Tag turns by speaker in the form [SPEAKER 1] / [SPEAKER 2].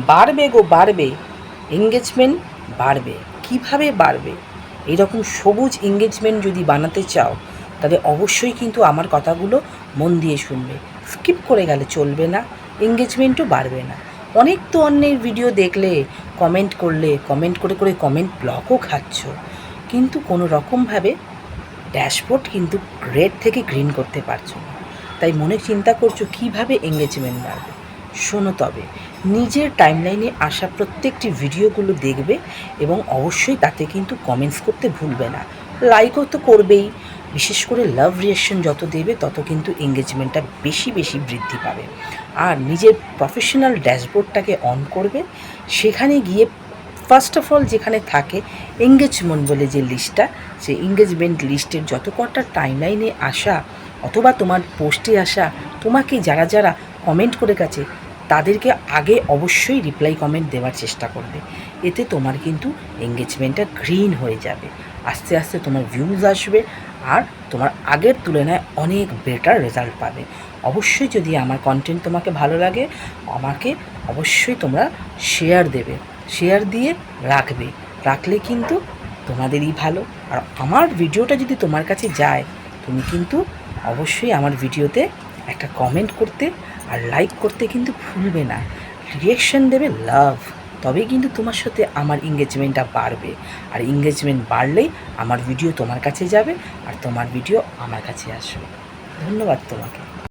[SPEAKER 1] বাড়বে গো বাড়বে, এঙ্গেজমেন্ট বাড়বে। কিভাবে বাড়বে? এইরকম সবুজ এঙ্গেজমেন্ট যদি বানাতে চাও তাহলে অবশ্যই কিন্তু আমার কথাগুলো মন দিয়ে শুনবে। স্কিপ করে গেলে চলবে না, এঙ্গেজমেন্টও বাড়বে না। অনেক তো অন্যের ভিডিও দেখলে, কমেন্ট করলে, কমেন্ট করে করে কমেন্ট ব্লকও খাচ্ছ, কিন্তু কোনো রকমভাবে ড্যাশবোর্ড কিন্তু রেড থেকে গ্রিন করতে পারছো না। তাই মনে চিন্তা করছো কীভাবে এঙ্গেজমেন্ট বাড়বে। শোনো তবে, নিজের টাইমলাইনে আসা প্রত্যেকটি ভিডিওগুলো দেখবে এবং অবশ্যই তাতে কিন্তু কমেন্টস করতে ভুলবে না। লাইকও তো করবেই। বিশেষ করে লাভ রিয়াকশন যত দেবে তত কিন্তু এঙ্গেজমেন্টটা বেশি বেশি বৃদ্ধি পাবে। আর নিজের প্রফেশনাল ড্যাশবোর্ডটাকে অন করবে, সেখানে গিয়ে ফার্স্ট অফ অল যেখানে থাকে এঙ্গেজমেন্ট বলে যে লিস্টটা, সেই এঙ্গেজমেন্ট লিস্টের যত কটা টাইমলাইনে আসা অথবা তোমার পোস্টে আসা, তোমাকে যারা যারা কমেন্ট করে গেছে তাদেরকে আগে অবশ্যই রিপ্লাই কমেন্ট দেওয়ার চেষ্টা করবে। এতে তোমার কিন্তু এঙ্গেজমেন্টটা গ্রিন হয়ে যাবে। আস্তে আস্তে তোমার ভিউজ আসবে আর তোমার আগের তুলনায় অনেক বেটার রেজাল্ট পাবে। অবশ্যই যদি আমার কন্টেন্ট তোমাকে ভালো লাগে, আমাকে অবশ্যই তোমরা শেয়ার দেবে। শেয়ার দিয়ে রাখলে কিন্তু তোমাদেরই ভালো। আর আমার ভিডিওটা যদি তোমার কাছে যায়, তুমি কিন্তু অবশ্যই আমার ভিডিওতে একটা কমেন্ট করতে আর লাইক করতে কিন্তু ভুলবে না। রিয়েকশন দেবে লাভ, তবেই কিন্তু তোমার সাথে আমার এঙ্গেজমেন্টটা বাড়বে। আর এঙ্গেজমেন্ট বাড়লেই আমার ভিডিও তোমার কাছে যাবে আর তোমার ভিডিও আমার কাছে আসবে। ধন্যবাদ তোমাকে।